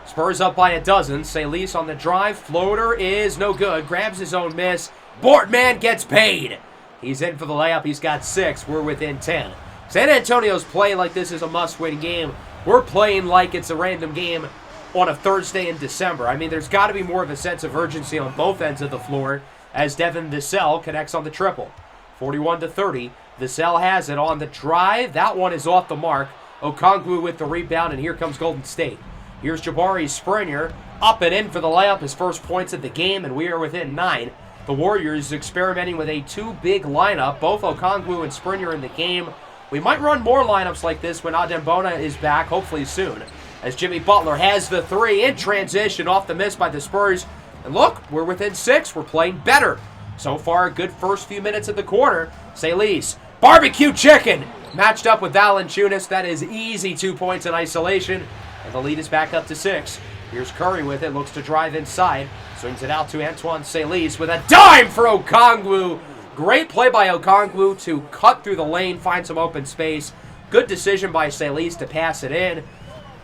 Spurs up by a dozen. Salis on the drive. Floater is no good. Grabs his own miss. Boardman gets paid. He's in for the layup. He's got 6. We're within 10. San Antonio's play like this is a must-win game. We're playing like it's a random game on a Thursday in December. I mean, there's got to be more of a sense of urgency on both ends of the floor as Devin Vassell connects on the triple. 41-30. Vassell has it on the drive. That one is off the mark. Okongwu with the rebound, and here comes Golden State. Here's Jabari Springer up and in for the layup, his first points of the game, and we are within 9. The Warriors experimenting with a 2-big lineup, both Okongwu and Springer in the game. We might run more lineups like this when Adembona is back, hopefully soon, as Jimmy Butler has the 3 in transition off the miss by the Spurs. And look, we're within 6. We're playing better. So far, a good first few minutes of the quarter. Salis, barbecue chicken, matched up with Valanciunas. That is easy 2 points in isolation. And the lead is back up to 6. Here's Curry with it, looks to drive inside. Swings it out to Antoine Salis with a dime for Okongwu. Great play by Okongwu to cut through the lane, find some open space. Good decision by Salis to pass it in.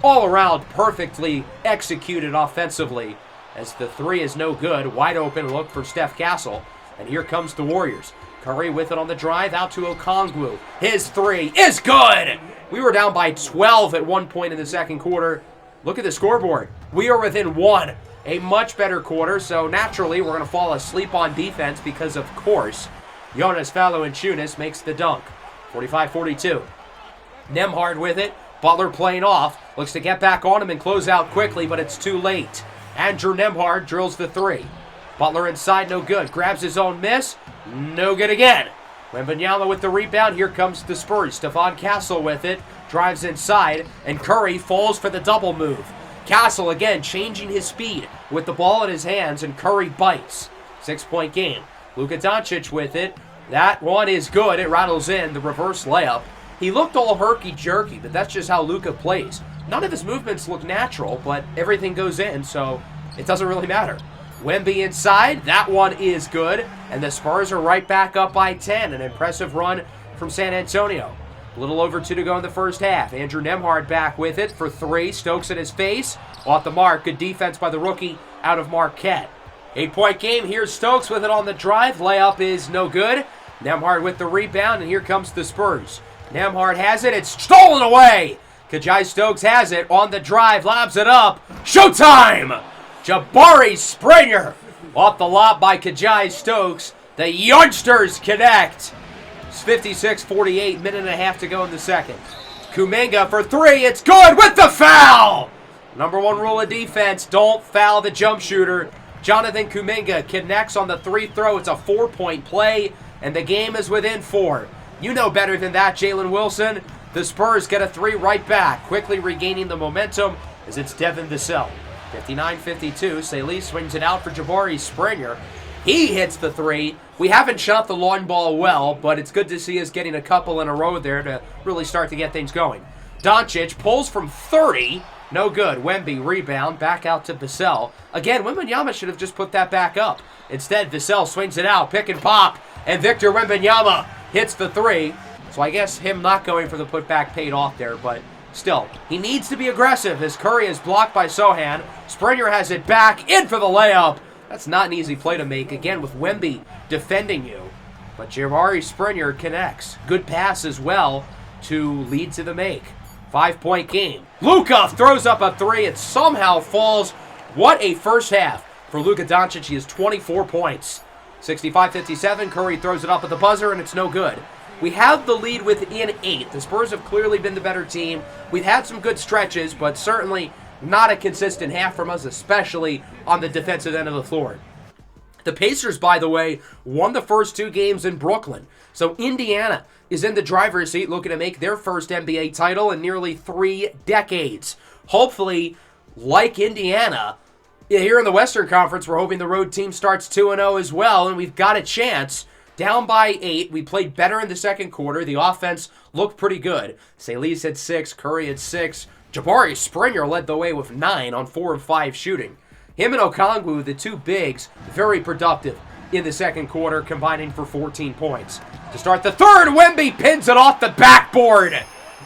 All around, perfectly executed offensively. As the 3 is no good, wide open look for Steph Castle. And here comes the Warriors. Curry with it on the drive, out to Okongwu. His 3 is good! We were down by 12 at one point in the second quarter. Look at the scoreboard. We are within 1. a much better quarter, so naturally we're going to fall asleep on defense because, of course, Jonas Valanciunas makes the dunk. 45-42. Nembhard with it. Butler playing off. Looks to get back on him and close out quickly, but it's too late. Andrew Nembhard drills the three. Butler inside, no good. Grabs his own miss. No good again. Wembanyama with the rebound. Here comes the Spurs. Stephon Castle with it. Drives inside, and Curry falls for the double move. Castle again changing his speed with the ball in his hands, and Curry bites. 6-point game. Luka Doncic with it. That one is good. It rattles in. The reverse layup. He looked all herky-jerky, but that's just how Luka plays. None of his movements look natural, but everything goes in, so it doesn't really matter. Wemby inside. That one is good, and the Spurs are right back up by 10. An impressive run from San Antonio. A little over 2 to go in the first half. Andrew Nembhard back with it for 3. Stokes in his face. Off the mark. Good defense by the rookie out of Marquette. 8-point game. Here's Stokes with it on the drive. Layup is no good. Nembhard with the rebound, and here comes the Spurs. Nembhard has it. It's stolen away. Kajai Stokes has it on the drive. Lobs it up. Showtime! Jabari Springer off the lob by Kajai Stokes. The youngsters connect. It's 56-48. Minute and a half to go in the second. Kuminga for 3. It's good with the foul. Number 1 rule of defense, don't foul the jump shooter. Jonathan Kuminga connects on the 3 throw. It's a 4-point play, and the game is within 4. You know better than that, Jalen Wilson. The Spurs get a 3 right back, quickly regaining the momentum as it's Devin Vassell. 59-52, Salih swings it out for Jabari Springer. He hits the 3. We haven't shot the long ball well, but it's good to see us getting a couple in a row there to really start to get things going. Doncic pulls from 30. No good. Wemby rebound. Back out to Vassell. Again, Wembanyama should have just put that back up. Instead, Vassell swings it out. Pick and pop. And Victor Wembanyama hits the 3. So I guess him not going for the putback paid off there, but still, he needs to be aggressive as Curry is blocked by Sohan. Springer has it back in for the layup. That's not an easy play to make, again, with Wemby defending you. But Jabari Springer connects. Good pass as well to lead to the make. 5-point game. Luka throws up a 3. It somehow falls. What a first half for Luka Doncic. He has 24 points. 65-57. Curry throws it up at the buzzer, and it's no good. We have the lead within 8. The Spurs have clearly been the better team. We've had some good stretches, but certainly not a consistent half from us, especially on the defensive end of the floor. The Pacers, by the way, won the first 2 games in Brooklyn. So Indiana is in the driver's seat looking to make their first NBA title in nearly 3 decades. Hopefully, like Indiana, here in the Western Conference, we're hoping the road team starts 2-0 as well, and we've got a chance. Down by 8. We played better in the second quarter. The offense looked pretty good. Salih had 6. Curry had 6. Jabari Springer led the way with 9 on 4 of 5 shooting. Him and Okongwu, the 2 bigs, very productive in the second quarter, combining for 14 points. To start the third, Wemby pins it off the backboard.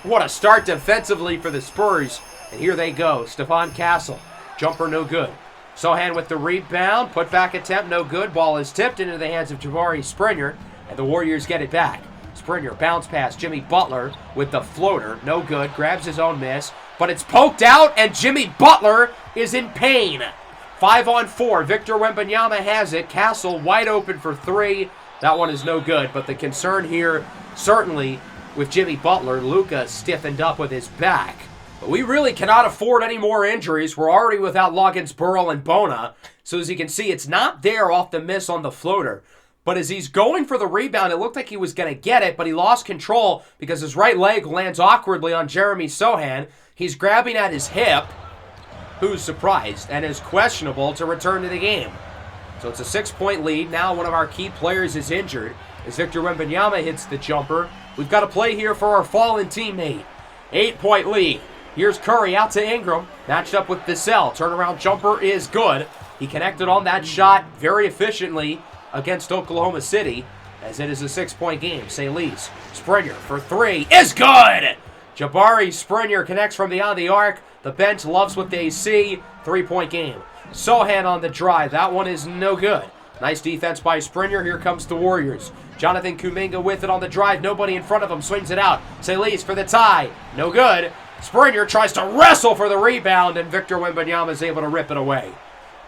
What a start defensively for the Spurs. And here they go. Stephon Castle. Jumper no good. Sohan with the rebound. Put-back attempt no good. Ball is tipped into the hands of Jabari Springer. And the Warriors get it back. Springer bounce pass. Jimmy Butler with the floater. No good. Grabs his own miss. But it's poked out, and Jimmy Butler is in pain. 5-on-4. Victor Wembanyama has it. Castle wide open for 3. That one is no good. But the concern here, certainly, with Jimmy Butler, Luka stiffened up with his back. But we really cannot afford any more injuries. We're already without Loggins, Burrell, and Bona. So as you can see, it's not there off the miss on the floater. But as he's going for the rebound, it looked like he was going to get it, but he lost control because his right leg lands awkwardly on Jeremy Sohan. He's grabbing at his hip, who's surprised, and is questionable to return to the game. So it's a 6-point lead. Now one of our key players is injured. As Victor Wembanyama hits the jumper, we've got a play here for our fallen teammate. 8-point lead. Here's Curry out to Ingram, matched up with Vassell. Turnaround jumper is good. He connected on that shot very efficiently against Oklahoma City, as it is a 6-point game. Salih Springer for 3 is good. Jabari Springer connects from beyond the arc. The bench loves what they see. 3-point game. Sohan on the drive. That one is no good. Nice defense by Springer. Here comes the Warriors. Jonathan Kuminga with it on the drive. Nobody in front of him. Swings it out. Salih for the tie. No good. Springer tries to wrestle for the rebound, and Victor Wembanyama is able to rip it away.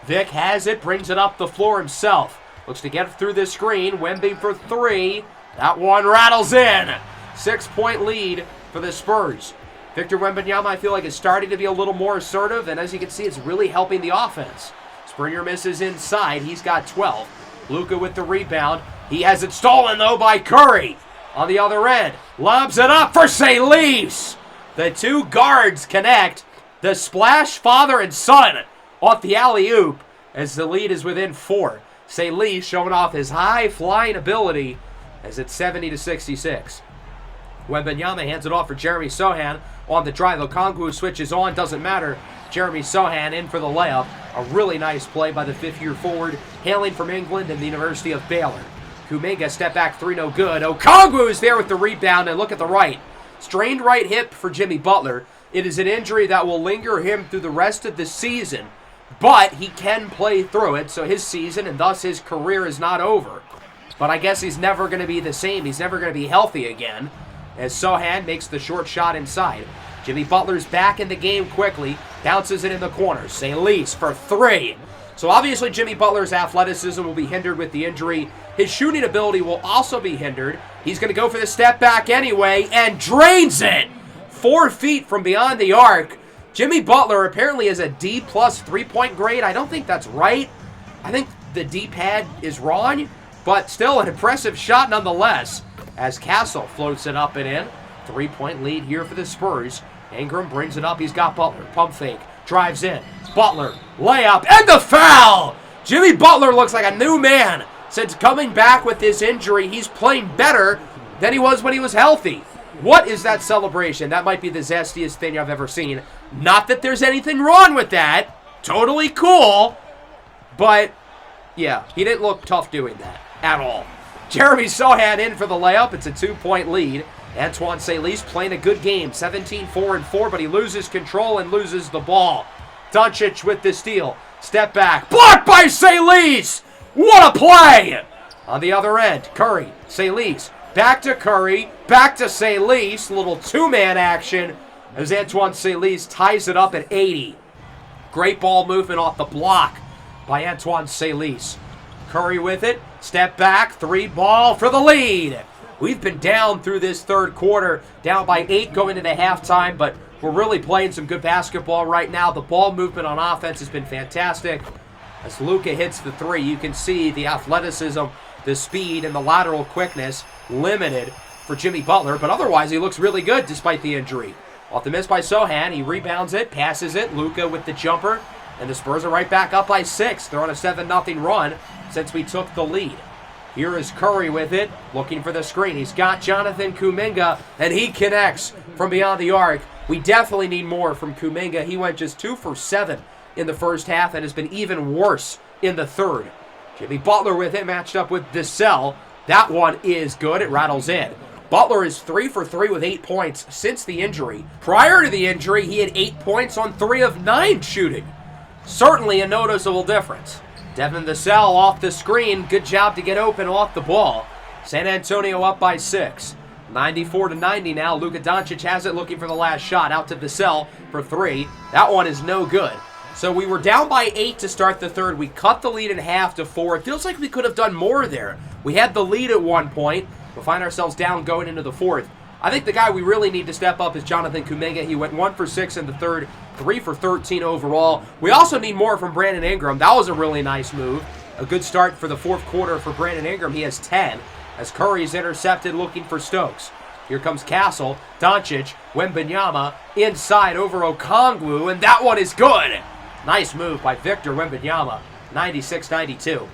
Vic has it, brings it up the floor himself. Looks to get through this screen. Wemby for three. That one rattles in. 6-point lead for the Spurs. Victor Wembanyama, I feel like, is starting to be a little more assertive, and as you can see, it's really helping the offense. Springer misses inside. He's got 12. Luka with the rebound. He has it stolen, though, by Curry. On the other end, lobs it up for Salis. The two guards connect. The splash, father and son, off the alley-oop, as the lead is within 4. Salis showing off his high-flying ability as it's 70-66. Wembanyama hands it off for Jeremy Sohan on the drive. Okongwu switches on, doesn't matter. Jeremy Sohan in for the layup. A really nice play by the fifth-year forward, hailing from England and the University of Baylor. Kuminga, step back three, no good. Okongwu is there with the rebound, and look at the right. Strained right hip for Jimmy Butler. It is an injury that will linger him through the rest of the season, but he can play through it, so his season and thus his career is not over. But I guess he's never going to be the same. He's never going to be healthy again, as Sohan makes the short shot inside. Jimmy Butler's back in the game quickly, bounces it in the corner. Salis for three. So obviously Jimmy Butler's athleticism will be hindered with the injury. His shooting ability will also be hindered. He's going to go for the step back anyway and drains it. 4 feet from beyond the arc. Jimmy Butler apparently has a D+ three-point grade. I don't think that's right. I think the D pad is wrong, but still an impressive shot nonetheless, as Castle floats it up and in. 3-point lead here for the Spurs. Ingram brings it up. He's got Butler. Pump fake. Drives in. Butler. Layup. And the foul! Jimmy Butler looks like a new man. Since coming back with this injury, he's playing better than he was when he was healthy. What is that celebration? That might be the zestiest thing I've ever seen. Not that there's anything wrong with that. Totally cool. But, yeah, he didn't look tough doing that at all. Jeremy Sohan in for the layup. It's a 2-point lead. Antoine Salis playing a good game. 17-4-4, but he loses control and loses the ball. Doncic with the steal. Step back. Blocked by Salis! What a play! On the other end, Curry, Salis. Back to Curry, back to Salis. Little two-man action as Antoine Salis ties it up at 80. Great ball movement off the block by Antoine Salis. Curry with it. Step back, three ball for the lead. We've been down through this third quarter, down by 8 going into halftime, but we're really playing some good basketball right now. The ball movement on offense has been fantastic. As Luka hits the three, you can see the athleticism, the speed, and the lateral quickness limited for Jimmy Butler, but otherwise he looks really good despite the injury. Off the miss by Sohan, he rebounds it, passes it. Luka with the jumper, and the Spurs are right back up by 6. They're on a 7-0 run since we took the lead. Here is Curry with it, looking for the screen. He's got Jonathan Kuminga, and he connects from beyond the arc. We definitely need more from Kuminga. He went just 2 for 7 in the first half and has been even worse in the third. Jimmy Butler with it, matched up with Vassell. That one is good. It rattles in. Butler is 3 for 3 with 8 points since the injury. Prior to the injury, he had 8 points on 3 of 9 shooting. Certainly a noticeable difference. Devin Vassell off the screen. Good job to get open off the ball. San Antonio up by 6. 94-90 now. Luka Doncic has it, looking for the last shot. Out to Vassell for 3. That one is no good. So we were down by 8 to start the third. We cut the lead in half to 4. It feels like we could have done more there. We had the lead at one point. We'll find ourselves down going into the fourth. I think the guy we really need to step up is Jonathan Kuminga. He went 1 for 6 in the third, 3 for 13 overall. We also need more from Brandon Ingram. That was a really nice move. A good start for the fourth quarter for Brandon Ingram. He has 10 as Curry's intercepted looking for Stokes. Here comes Castle, Doncic, Wembanyama, inside over Okongwu, and that one is good. Nice move by Victor Wembanyama, 96-92.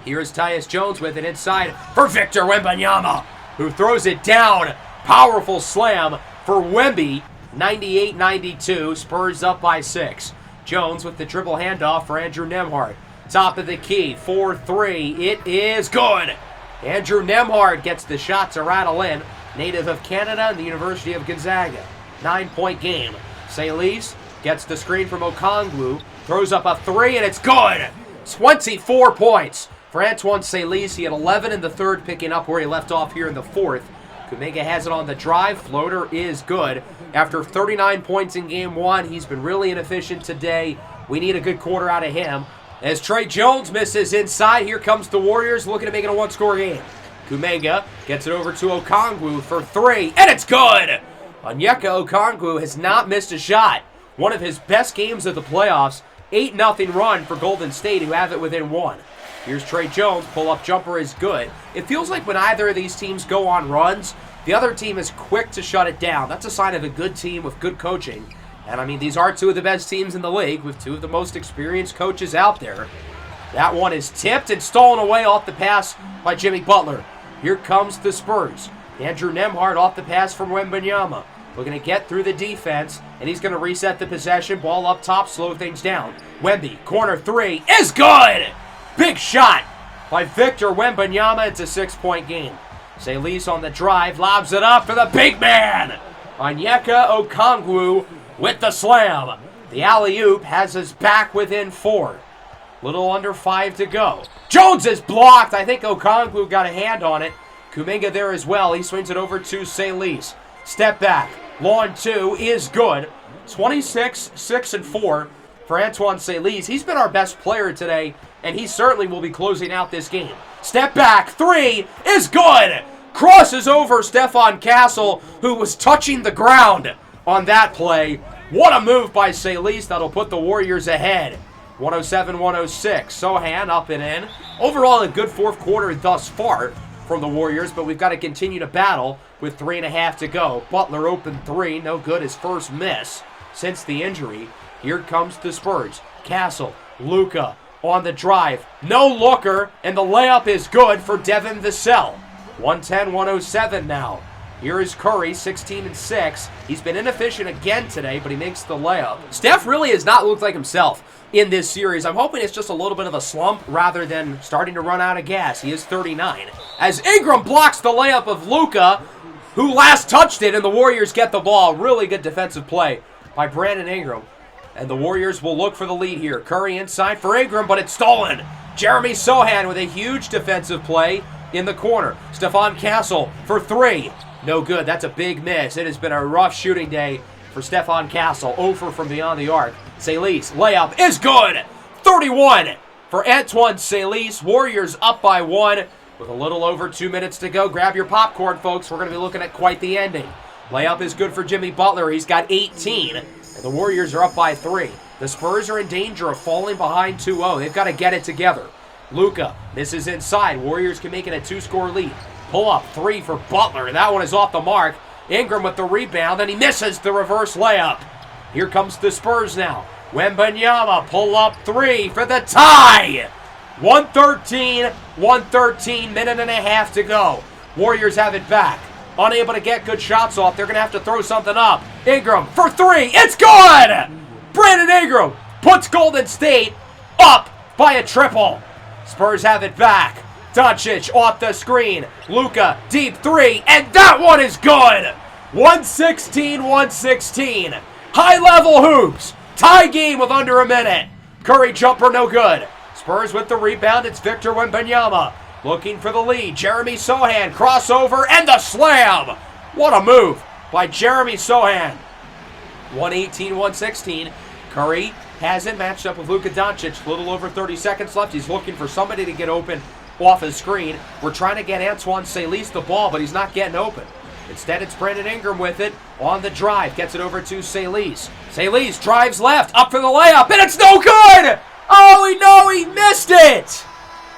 Here's Tyus Jones with it inside for Victor Wembanyama, who throws it down. Powerful slam for Wemby, 98-92. Spurs up by 6. Jones with the dribble handoff for Andrew Nembhard. Top of the key, 4-3. It is good. Andrew Nembhard gets the shot to rattle in. Native of Canada and the University of Gonzaga. 9-point game. Salis gets the screen from Okongwu. Throws up a 3, and it's good. 24 points for Antoine Salis. He had 11 in the third, picking up where he left off here in the fourth. Kuminga has it on the drive. Floater is good. After 39 points in game 1, he's been really inefficient today. We need a good quarter out of him. As Tre Jones misses inside, here comes the Warriors looking to make it a one-score game. Kuminga gets it over to Okongwu for three, and it's good! Onyeka Okongwu has not missed a shot. One of his best games of the playoffs. 8-0 run for Golden State, who have it within one. Here's Tre Jones. Pull-up jumper is good. It feels like when either of these teams go on runs, the other team is quick to shut it down. That's a sign of a good team with good coaching. And, I mean, these are two of the best teams in the league with two of the most experienced coaches out there. That one is tipped and stolen away off the pass by Jimmy Butler. Here comes the Spurs. Andrew Nembhard off the pass from Wembanyama. Looking to get through the defense, and he's going to reset the possession. Ball up top, slow things down. Wemby, corner three, is good! Big shot by Victor Wembanyama. It's a 6-point game. Salis on the drive, lobs it up for the big man! Onyeka Okongwu with the slam. The alley-oop has us back within 4. Little under 5 to go. Jones is blocked. I think Okongwu got a hand on it. Kuminga there as well. He swings it over to Salis. Step back. Long two is good. 26, 6, and 4 for Antoine Salis. He's been our best player today, and he certainly will be closing out this game. Step back. 3 is good. Crosses over Stephon Castle, who was touching the ground on that play. What a move by Salis that'll put the Warriors ahead. 107-106. Sohan up and in. Overall, a good fourth quarter thus far from the Warriors, but we've got to continue to battle with 3.5 to go. Butler open 3, no good. His first miss since the injury. Here comes the Spurs. Castle, Luka on the drive. No looker, and the layup is good for Devin Vassell. 110-107 now. Here is Curry, 16 and 6. He's been inefficient again today, but he makes the layup. Steph really has not looked like himself in this series. I'm hoping it's just a little bit of a slump rather than starting to run out of gas. He is 39. As Ingram blocks the layup of Luka, who last touched it, and the Warriors get the ball. Really good defensive play by Brandon Ingram. And the Warriors will look for the lead here. Curry inside for Ingram, but it's stolen. Jeremy Sohan with a huge defensive play in the corner. Stephon Castle for 3. No good. That's a big miss. It has been a rough shooting day for Stephon Castle. Over from beyond the arc. Salis, layup is good. 31 for Antoine Salis. Warriors up by 1 with a little over 2 minutes to go. Grab your popcorn, folks. We're going to be looking at quite the ending. Layup is good for Jimmy Butler. He's got 18. And the Warriors are up by 3. The Spurs are in danger of falling behind 2-0. They've got to get it together. Luka misses inside. Warriors can make it a 2-score lead. Pull up 3 for Butler. That one is off the mark. Ingram with the rebound, and he misses the reverse layup. Here comes the Spurs now. Wembanyama, pull up 3 for the tie. 113, minute and a half to go. Warriors have it back. Unable to get good shots off. They're going to have to throw something up. Ingram for 3. It's good! Brandon Ingram puts Golden State up by a triple. Spurs have it back. Doncic off the screen. Luka, deep 3, and that one is good! 116-116. High-level hoops. Tie game with under a minute. Curry jumper no good. Spurs with the rebound. It's Victor Wembanyama looking for the lead. Jeremy Sohan, crossover, and the slam! What a move by Jeremy Sohan. 118-116. Curry has it matched up with Luka Doncic. A little over 30 seconds left. He's looking for somebody to get open off his screen. We're trying to get Antoine Salis the ball, but he's not getting open. Instead, it's Brandon Ingram with it on the drive. Gets it over to Salis. Salis drives left, up for the layup, and it's no good! Oh, no, he missed it!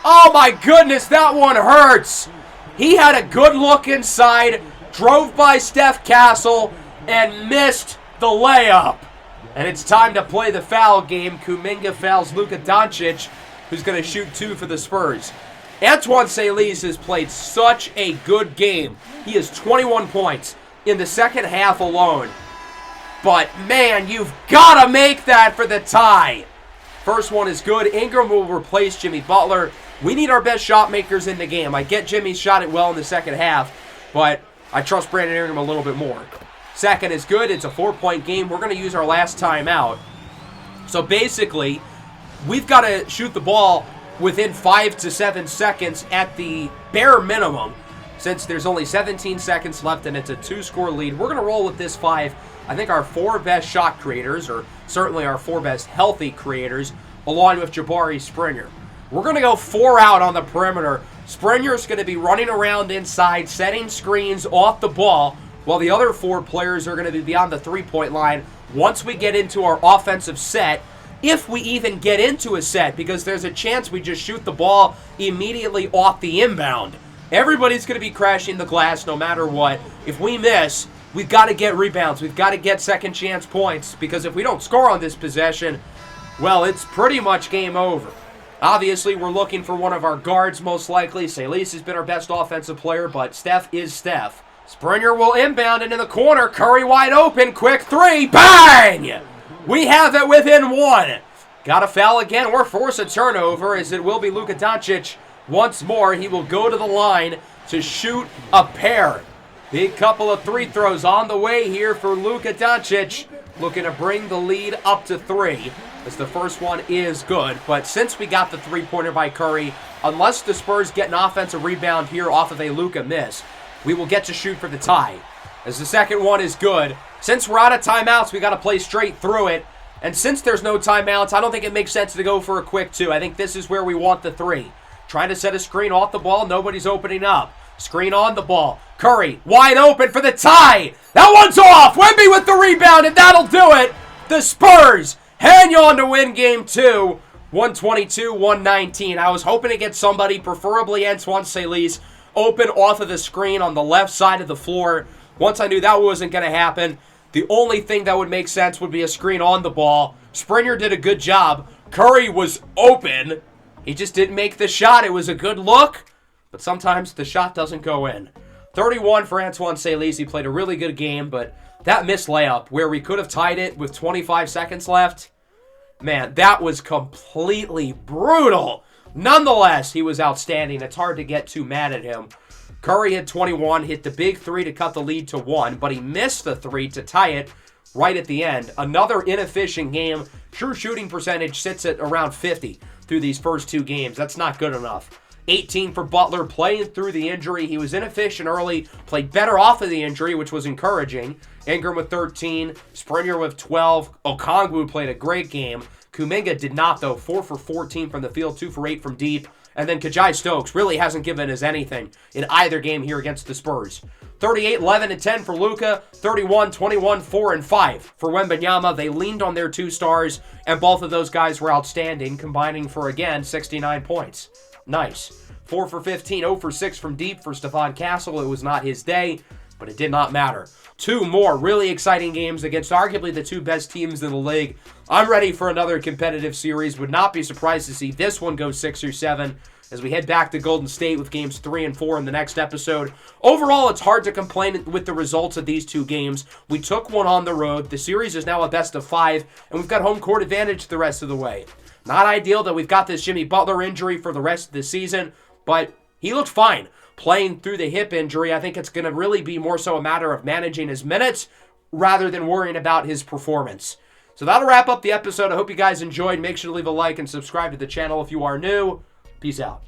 Oh, my goodness, that one hurts. He had a good look inside, drove by Steph Castle, and missed the layup. And it's time to play the foul game. Kuminga fouls Luka Doncic, who's going to shoot 2 for the Spurs. Antoine Salis has played such a good game. He has 21 points in the second half alone. But, man, you've got to make that for the tie. First one is good. Ingram will replace Jimmy Butler. We need our best shot makers in the game. I get Jimmy shot it well in the second half, but I trust Brandon Ingram a little bit more. Second is good. It's a 4-point game. We're going to use our last timeout. So basically, we've got to shoot the ball within 5 to 7 seconds at the bare minimum, since there's only 17 seconds left and it's a 2-score lead. We're going to roll with this 5 I think our 4 best shot creators, or certainly our 4 best healthy creators, along with Jabari Springer. We're going to go 4 out on the perimeter. Springer's going to be running around inside, setting screens off the ball, while the other 4 players are going to be beyond the three-point line once we get into our offensive set, if we even get into a set, because there's a chance we just shoot the ball immediately off the inbound. Everybody's going to be crashing the glass no matter what. If we miss, we've got to get rebounds. We've got to get second chance points, because if we don't score on this possession, well, it's pretty much game over. Obviously, we're looking for one of our guards, most likely. Salis has been our best offensive player, but Steph is Steph. Springer will inbound into the corner. Curry wide open. Quick 3. Bang! We have it within 1. Got a foul again or force a turnover, as it will be Luka Doncic. Once more, he will go to the line to shoot a pair. Big couple of free throws on the way here for Luka Doncic, looking to bring the lead up to 3, as the first one is good. But since we got the three-pointer by Curry, unless the Spurs get an offensive rebound here off of a Luka miss, we will get to shoot for the tie, as the second one is good. Since we're out of timeouts, we got to play straight through it. And since there's no timeouts, I don't think it makes sense to go for a quick 2. I think this is where we want the 3. Trying to set a screen off the ball. Nobody's opening up. Screen on the ball. Curry wide open for the tie. That one's off. Wemby with the rebound, and that'll do it. The Spurs hang on to win game 2. 122-119. I was hoping to get somebody, preferably Antoine Salis, open off of the screen on the left side of the floor. Once I knew that wasn't going to happen, the only thing that would make sense would be a screen on the ball. Springer did a good job. Curry was open. He just didn't make the shot. It was a good look, but sometimes the shot doesn't go in. 31 for Antoine Salis. He played a really good game, but that missed layup where we could have tied it with 25 seconds left, man, that was completely brutal. Nonetheless, he was outstanding. It's hard to get too mad at him. Curry had 21, hit the big 3 to cut the lead to 1, but he missed the 3 to tie it right at the end. Another inefficient game. True shooting percentage sits at around 50 through these first 2 games. That's not good enough. 18 for Butler, playing through the injury. He was inefficient early, played better off of the injury, which was encouraging. Ingram with 13, Springer with 12. Okongwu played a great game. Kuminga did not, though. 4 for 14 from the field, 2 for 8 from deep. And then Kajai Stokes really hasn't given us anything in either game here against the Spurs. 38, 11, and 10 for Luka. 31, 21, 4, and 5 for Wembanyama. They leaned on their 2 stars, and both of those guys were outstanding, combining for, again, 69 points. Nice. 4 for 15, 0 for 6 from deep for Stephon Castle. It was not his day, but it did not matter. 2 more really exciting games against arguably the 2 best teams in the league. I'm ready for another competitive series. Would not be surprised to see this one go 6 or 7 as we head back to Golden State with games 3 and 4 in the next episode. Overall, it's hard to complain with the results of these 2 games. We took one on the road. The series is now a best of 5, and we've got home court advantage the rest of the way. Not ideal that we've got this Jimmy Butler injury for the rest of the season, but he looked fine playing through the hip injury. I think it's going to really be more so a matter of managing his minutes rather than worrying about his performance. So that'll wrap up the episode. I hope you guys enjoyed. Make sure to leave a like and subscribe to the channel if you are new. Peace out.